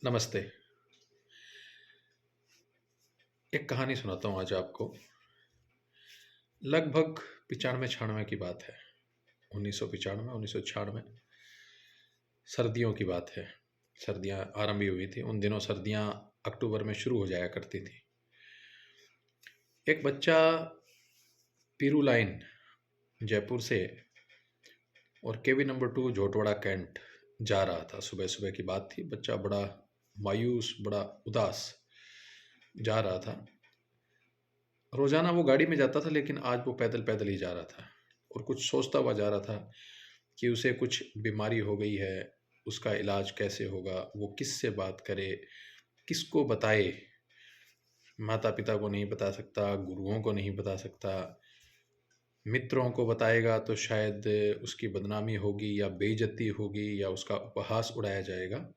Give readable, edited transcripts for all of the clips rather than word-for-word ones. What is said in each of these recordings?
नमस्ते। एक कहानी सुनाता हूँ आज आपको। लगभग 95-96 की बात है। 1995 1996 सर्दियों की बात है। सर्दियाँ आरंभ ही हुई थी। उन दिनों सर्दियाँ अक्टूबर में शुरू हो जाया करती थी। एक बच्चा पीरू लाइन जयपुर से और केबी नंबर 2 झोटवाड़ा कैंट जा रहा था। सुबह-सुबह की बात थी। बच्चा बड़ा मायूस, बड़ा उदास जा रहा था। रोज़ाना वो गाड़ी में जाता था, लेकिन आज वो पैदल-पैदल ही जा रहा था और कुछ सोचता हुआ जा रहा था कि उसे कुछ बीमारी हो गई है, उसका इलाज कैसे होगा, वो किससे बात करे, किसको बताए। माता-पिता को नहीं बता सकता, गुरुओं को नहीं बता सकता, मित्रों को बताएगा तो शायद उसकी बदनामी होगी या बेइज़्ज़ती होगी या उसका उपहास उड़ाया जाएगा।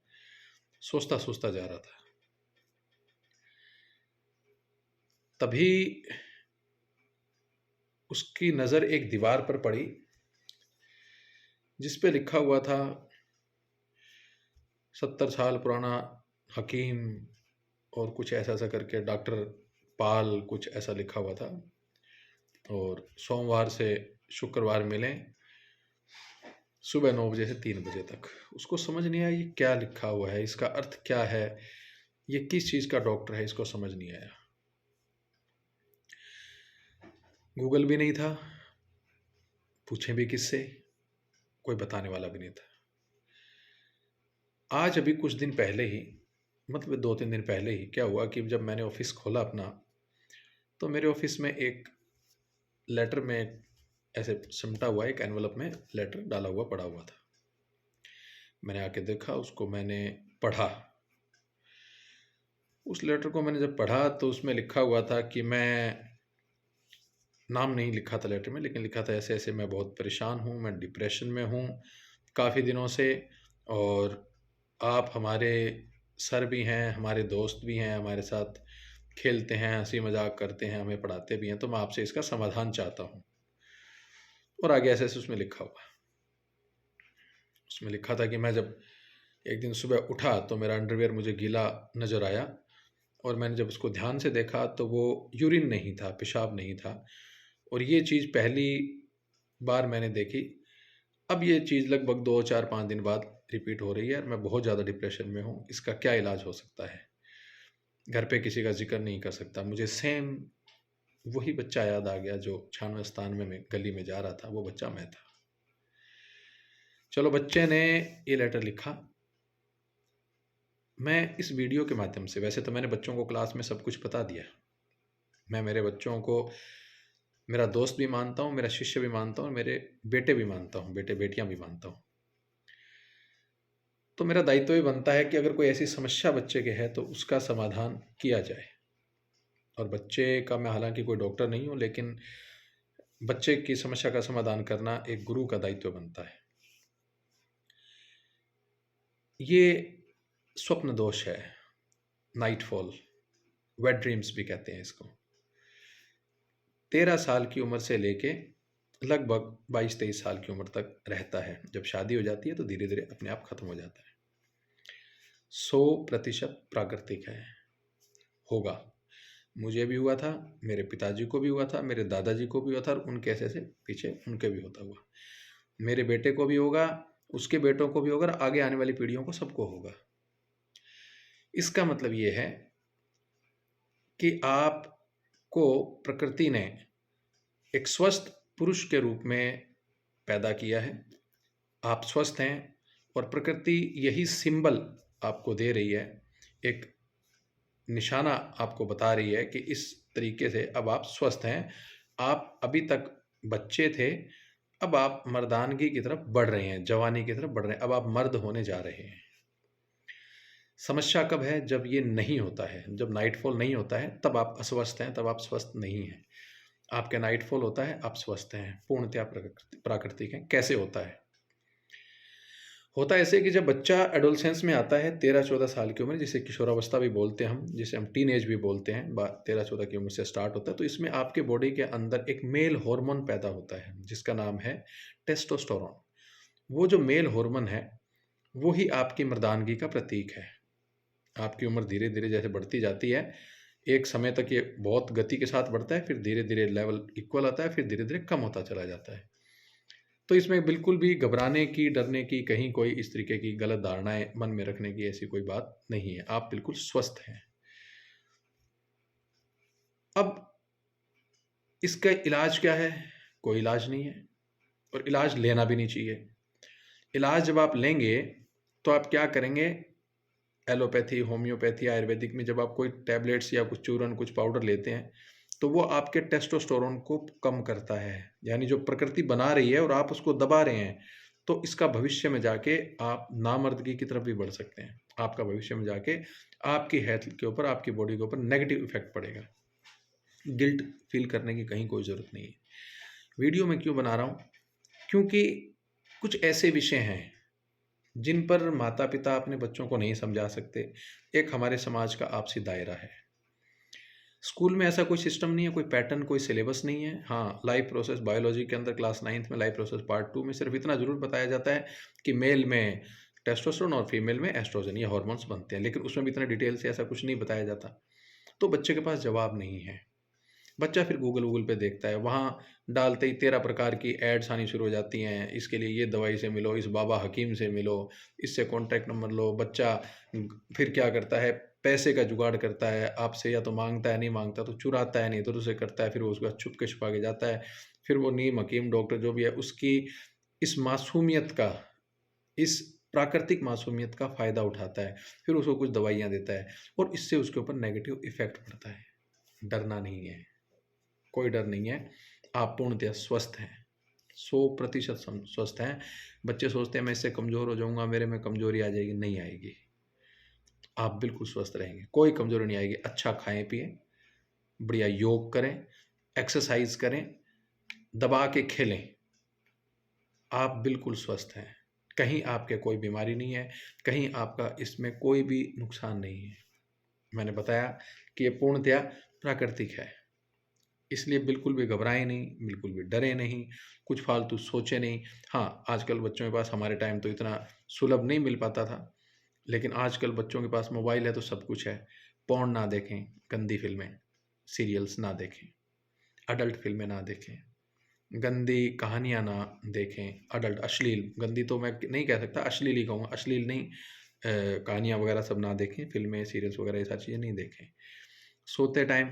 सोचता-सोचता जा रहा था। तभी उसकी नज़र एक दीवार पर पड़ी, जिस पे लिखा हुआ था 70 साल पुराना हकीम और कुछ ऐसा-ऐसा करके डॉक्टर पाल, कुछ ऐसा लिखा हुआ था। और सोमवार से शुक्रवार मिलें, सुबह 9 बजे से 3 बजे तक। उसको समझ नहीं आया ये क्या लिखा हुआ है, इसका अर्थ क्या है, ये किस चीज़ का डॉक्टर है, इसको समझ नहीं आया। गूगल भी नहीं था, पूछें भी किससे, कोई बताने वाला भी नहीं था। आज अभी कुछ दिन पहले ही, मतलब 2-3 दिन पहले ही क्या हुआ कि जब मैंने ऑफ़िस खोला अपना, तो मेरे ऑफ़िस में एक लेटर में ऐसे सिमटा हुआ एक एनवेलप में लेटर डाला हुआ पड़ा हुआ था। मैंने आके देखा, उसको मैंने पढ़ा। उस लेटर को मैंने जब पढ़ा तो उसमें लिखा हुआ था कि मैं, नाम नहीं लिखा था लेटर में, लेकिन लिखा था ऐसे-ऐसे मैं बहुत परेशान हूँ, मैं डिप्रेशन में हूँ काफ़ी दिनों से, और आप हमारे सर भी हैं, हमारे दोस्त भी हैं, हमारे साथ खेलते हैं, हँसी-मज़ाक करते हैं, हमें पढ़ाते भी हैं, तो मैं आपसे इसका समाधान चाहता हूँ। और आगे ऐसे-ऐसे उसमें लिखा हुआ। उसमें लिखा था कि मैं जब एक दिन सुबह उठा तो मेरा अंडरवियर मुझे गीला नज़र आया, और मैंने जब उसको ध्यान से देखा तो वो यूरिन नहीं था, पेशाब नहीं था, और ये चीज़ पहली बार मैंने देखी। अब ये चीज़ लगभग 2, 4, 5 दिन बाद रिपीट हो रही है और मैं बहुत ज़्यादा डिप्रेशन में हूँ। इसका क्या इलाज हो सकता है? घर पे किसी का ज़िक्र नहीं कर सकता। मुझे सेम वही बच्चा याद आ गया जो 96-97 में गली में जा रहा था, वो बच्चा मैं था। चलो, बच्चे ने ये लेटर लिखा। मैं इस वीडियो के माध्यम से, वैसे तो मैंने बच्चों को क्लास में सब कुछ बता दिया। मैं मेरे बच्चों को मेरा दोस्त भी मानता हूँ, मेरा शिष्य भी मानता हूँ और मेरे बेटे भी मानता हूँ, बेटे-बेटियाँ भी मानता हूँ। तो मेरा दायित्व ये बनता है कि अगर कोई ऐसी समस्या बच्चे के है तो उसका समाधान किया जाए। और बच्चे का, मैं हालाँकि कोई डॉक्टर नहीं हूँ, लेकिन बच्चे की समस्या का समाधान करना एक गुरु का दायित्व बनता है। ये स्वप्न दोष है, नाइटफॉल, वेट ड्रीम्स भी कहते हैं इसको। 13 साल की उम्र से लेके लगभग 22-23 साल की उम्र तक रहता है। जब शादी हो जाती है तो धीरे-धीरे अपने आप खत्म हो जाता है। 100% प्राकृतिक है, होगा। मुझे भी हुआ था, मेरे पिताजी को भी हुआ था, मेरे दादाजी को भी हुआ था और उनके ऐसे-ऐसे पीछे उनके भी होता हुआ। मेरे बेटे को भी होगा, उसके बेटों को भी होगा और आगे आने वाली पीढ़ियों को सबको होगा। इसका मतलब ये है कि आपको प्रकृति ने एक स्वस्थ पुरुष के रूप में पैदा किया है। आप स्वस्थ हैं और प्रकृति यही सिंबल आपको दे रही है, एक निशाना आपको बता रही है कि इस तरीके से अब आप स्वस्थ हैं। आप अभी तक बच्चे थे, अब आप मर्दानगी की तरफ बढ़ रहे हैं, जवानी की तरफ बढ़ रहे हैं, अब आप मर्द होने जा रहे हैं। समस्या कब है? जब ये नहीं होता है, जब नाइटफॉल नहीं होता है, तब आप अस्वस्थ हैं, तब आप स्वस्थ नहीं हैं। आपके नाइटफॉल होता है, आप स्वस्थ हैं, पूर्णतया प्राकृतिक हैं। कैसे होता है? होता ऐसे कि जब बच्चा एडोलसेंस में आता है 13-14 साल की उम्र, जिसे किशोरावस्था भी बोलते हैं हम, जिसे हम टीनेज भी बोलते हैं, 13-14 की उम्र से स्टार्ट होता है, तो इसमें आपके बॉडी के अंदर एक मेल हार्मोन पैदा होता है जिसका नाम है टेस्टोस्टेरोन। वो जो मेल हार्मोन है, वो ही आपकी मर्दानगी का प्रतीक है। आपकी उम्र धीरे धीरे जैसे बढ़ती जाती है, एक समय तक ये बहुत गति के साथ बढ़ता है, फिर धीरे धीरे लेवल इक्वल आता है, फिर धीरे धीरे कम होता चला जाता है। तो इसमें बिल्कुल भी घबराने की, डरने की, कहीं कोई इस तरीके की गलत धारणाएं मन में रखने की ऐसी कोई बात नहीं है। आप बिल्कुल स्वस्थ हैं। अब इसका इलाज क्या है? कोई इलाज नहीं है, और इलाज लेना भी नहीं चाहिए। इलाज जब आप लेंगे तो आप क्या करेंगे? एलोपैथी, होम्योपैथी, आयुर्वेदिक में जब आप कोई टैबलेट्स या कुछ चूरन, कुछ पाउडर लेते हैं, तो वो आपके टेस्टोस्टेरोन को कम करता है। यानी जो प्रकृति बना रही है और आप उसको दबा रहे हैं, तो इसका भविष्य में जाके आप नामर्दगी की तरफ भी बढ़ सकते हैं। आपका भविष्य में जाके आपकी हेल्थ के ऊपर, आपकी बॉडी के ऊपर नेगेटिव इफेक्ट पड़ेगा। गिल्ट फील करने की कहीं कोई ज़रूरत नहीं है। वीडियो मैं क्यों बना रहा हूँ? क्योंकि कुछ ऐसे विषय हैं जिन पर माता पिता अपने बच्चों को नहीं समझा सकते। एक हमारे समाज का आपसी दायरा है। स्कूल में ऐसा कोई सिस्टम नहीं है, कोई पैटर्न, कोई सिलेबस नहीं है। हाँ, लाइफ प्रोसेस बायोलॉजी के अंदर क्लास 9th में लाइफ प्रोसेस पार्ट 2 में सिर्फ इतना ज़रूर बताया जाता है कि मेल में टेस्टोस्टेरोन और फीमेल में एस्ट्रोजन, ये हार्मोन्स बनते हैं, लेकिन उसमें भी इतना डिटेल से ऐसा कुछ नहीं बताया जाता। तो बच्चे के पास जवाब नहीं है। बच्चा फिर गूगल पे देखता है, वहाँ डालते ही 13 प्रकार की एड्स आनी शुरू हो जाती हैं। इसके लिए ये दवाई से मिलो, इस बाबा हकीम से मिलो, इससे कॉन्टैक्ट नंबर लो। बच्चा फिर क्या करता है? पैसे का जुगाड़ करता है आपसे, या तो मांगता है, नहीं मांगता तो चुराता है, नहीं तो दूसरे करता है, फिर वो उसके बाद छुप के छुपा के जाता है। फिर वो नीम हकीम, डॉक्टर जो भी है, उसकी इस मासूमियत का, इस प्राकृतिक मासूमियत का फ़ायदा उठाता है, फिर उसको कुछ दवाइयाँ देता है, और इससे उसके ऊपर नेगेटिव इफ़ेक्ट पड़ता है। डरना नहीं है, कोई डर नहीं है। आप पूर्णतः स्वस्थ हैं, 100% स्वस्थ हैं। बच्चे सोचते हैं मैं इससे कमज़ोर हो जाऊँगा, मेरे में कमज़ोरी आ जाएगी। नहीं आएगी, आप बिल्कुल स्वस्थ रहेंगे, कोई कमज़ोरी नहीं आएगी। अच्छा खाएं पिएं, बढ़िया योग करें, एक्सरसाइज करें, दबा के खेलें, आप बिल्कुल स्वस्थ हैं। कहीं आपके कोई बीमारी नहीं है, कहीं आपका इसमें कोई भी नुकसान नहीं है। मैंने बताया कि ये पूर्णतया प्राकृतिक है, इसलिए बिल्कुल भी घबराएं नहीं, बिल्कुल भी डरें नहीं, कुछ फालतू सोचें नहीं। हाँ, आजकल बच्चों के पास, हमारे टाइम तो इतना सुलभ नहीं मिल पाता था, लेकिन आजकल बच्चों के पास मोबाइल है तो सब कुछ है। पॉर्न ना देखें, गंदी फिल्में, सीरियल्स ना देखें, अडल्ट फिल्में ना देखें, गंदी कहानियाँ ना देखें। अडल्ट अश्लील, गंदी तो मैं नहीं कह सकता, अश्लील ही कहूँगा, अश्लील नहीं, कहानियाँ वगैरह सब ना देखें, फिल्में, सीरियल्स वगैरह ये सारी चीज़ें नहीं देखें। सोते टाइम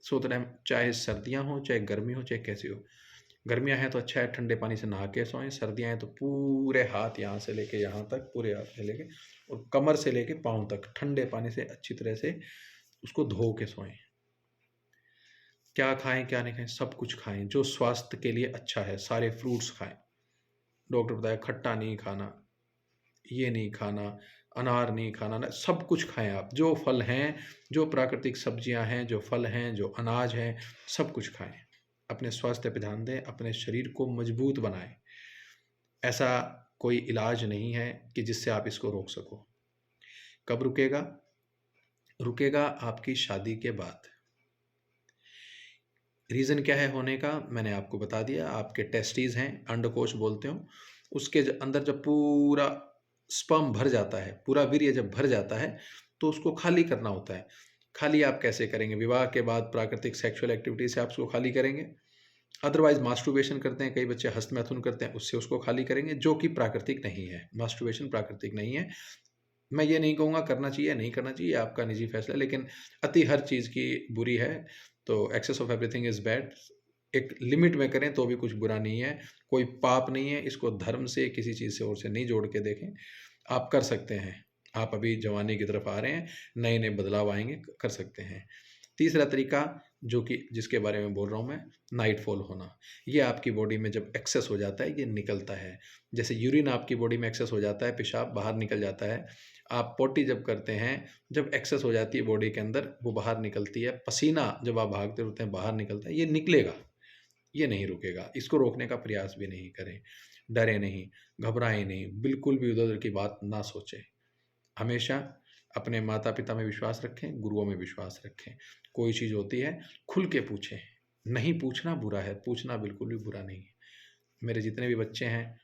सोते टाइम, चाहे सर्दियाँ हों, चाहे गर्मी हो, चाहे कैसी हो। गर्मियाँ हैं तो अच्छा है, ठंडे पानी से नहा के सोएं। सर्दियाँ हैं तो पूरे हाथ, यहाँ से लेके यहाँ तक, पूरे हाथ से लेके और कमर से लेके पाँव तक ठंडे पानी से अच्छी तरह से उसको धो के सोएं। क्या खाएं, क्या नहीं खाएं, सब कुछ खाएं जो स्वास्थ्य के लिए अच्छा है। सारे फ्रूट्स खाएं। डॉक्टर बताया खट्टा नहीं खाना, ये नहीं खाना, अनार नहीं खाना, ना, सब कुछ खाएं आप। जो फल हैं, जो प्राकृतिक सब्जियां हैं, जो फल हैं, जो अनाज हैं, सब कुछ खाएं। अपने स्वास्थ्य पे ध्यान दें, अपने शरीर को मजबूत बनाएं। ऐसा कोई इलाज नहीं है कि जिससे आप इसको रोक सको। कब रुकेगा? रुकेगा आपकी शादी के बाद। रीज़न क्या है होने का? मैंने आपको बता दिया। आपके टेस्टिस हैं, अंडकोश बोलते हो, उसके अंदर जब पूरा स्पर्म भर जाता है, पूरा वीर्य जब भर जाता है, तो उसको खाली करना होता है। खाली आप कैसे करेंगे? विवाह के बाद प्राकृतिक सेक्सुअल एक्टिविटी से आप उसको खाली करेंगे। अदरवाइज मास्टरबेशन करते हैं, कई बच्चे हस्तमैथुन करते हैं, उससे उसको खाली करेंगे, जो कि प्राकृतिक नहीं है। मास्टरबेशन प्राकृतिक नहीं है। मैं ये नहीं कहूँगा करना चाहिए, नहीं करना चाहिए, आपका निजी फैसला है, लेकिन अति हर चीज़ की बुरी है, तो excess of everything is bad. एक लिमिट में करें तो भी कुछ बुरा नहीं है, कोई पाप नहीं है। इसको धर्म से, किसी चीज़ से और से नहीं जोड़ के देखें। आप कर सकते हैं, आप अभी जवानी की तरफ आ रहे हैं, नए-नए बदलाव आएँगे, कर सकते हैं। तीसरा तरीका, जो कि जिसके बारे में बोल रहा हूँ मैं, नाइट फॉल होना। ये आपकी बॉडी में जब एक्सेस हो जाता है, ये निकलता है। जैसे यूरिन आपकी बॉडी में एक्सेस हो जाता है, पेशाब बाहर निकल जाता है। आप पोटी जब करते हैं, जब एक्सेस हो जाती है बॉडी के अंदर, वो बाहर निकलती है। पसीना जब आप भागते रहते हैं, बाहर निकलता है, ये निकलेगा, ये नहीं रुकेगा। इसको रोकने का प्रयास भी नहीं करें। डरें नहीं, घबराएं नहीं, बिल्कुल भी उधर की बात ना सोचें। हमेशा अपने माता पिता में विश्वास रखें, गुरुओं में विश्वास रखें। कोई चीज़ होती है, खुल के पूछें। नहीं पूछना बुरा है, पूछना बिल्कुल भी बुरा नहीं है। मेरे जितने भी बच्चे हैं,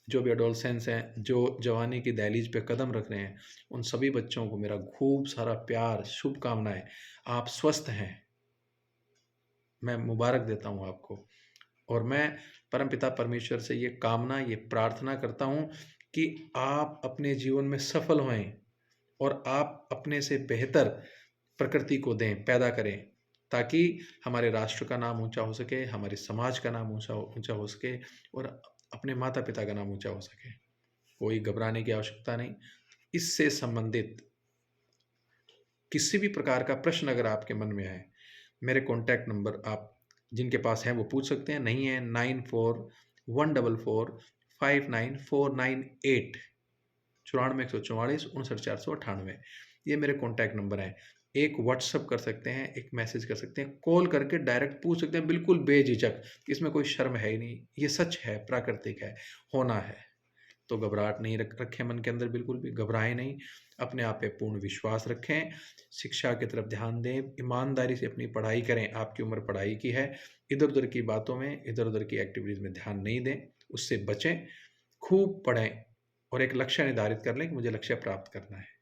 जो भी एडोलसेंस हैं, जो जवानी की दहलीज पे कदम रख रहे हैं, उन सभी बच्चों को मेरा खूब सारा प्यार, शुभकामनाएं। आप स्वस्थ हैं, मैं मुबारक देता हूँ आपको। और मैं परमपिता परमेश्वर से ये कामना, ये प्रार्थना करता हूँ कि आप अपने जीवन में सफल होएं और आप अपने से बेहतर प्रकृति को दें, पैदा करें, ताकि हमारे राष्ट्र का नाम ऊंचा हो सके, हमारे समाज का नाम ऊंचा ऊंचा हो सके, और अपने माता पिता का नाम ऊंचा हो सके। कोई घबराने की आवश्यकता नहीं। इससे संबंधित किसी भी प्रकार का प्रश्न अगर आपके मन में आए, मेरे कॉन्टैक्ट नंबर आप जिनके पास हैं वो पूछ सकते हैं, नहीं है 9414459498, 94 144 59 498। ये मेरे कॉन्टैक्ट नंबर हैं। एक व्हाट्सअप कर सकते हैं, एक मैसेज कर सकते हैं, कॉल करके डायरेक्ट पूछ सकते हैं, बिल्कुल बेझिझक। इसमें कोई शर्म है ही नहीं, ये सच है, प्राकृतिक है, होना है। तो घबराहट नहीं रखें मन के अंदर, बिल्कुल भी घबराएं नहीं। अपने आप पे पूर्ण विश्वास रखें, शिक्षा की तरफ ध्यान दें, ईमानदारी से अपनी पढ़ाई करें। आपकी उम्र पढ़ाई की है, इधर उधर की बातों में, इधर उधर की एक्टिविटीज़ में ध्यान नहीं दें, उससे बचें। खूब पढ़ें और एक लक्ष्य निर्धारित कर लें कि मुझे लक्ष्य प्राप्त करना है।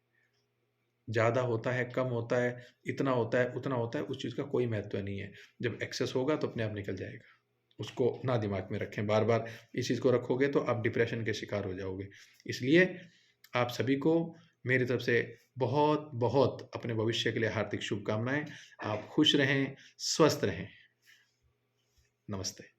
ज़्यादा होता है, कम होता है, इतना होता है, उतना होता है, उस चीज़ का कोई महत्व नहीं है। जब एक्सेस होगा तो अपने आप निकल जाएगा। उसको ना दिमाग में रखें, बार बार इस चीज़ को रखोगे तो आप डिप्रेशन के शिकार हो जाओगे। इसलिए आप सभी को मेरी तरफ से बहुत बहुत अपने भविष्य के लिए हार्दिक शुभकामनाएं। आप खुश रहें, स्वस्थ रहें। नमस्ते।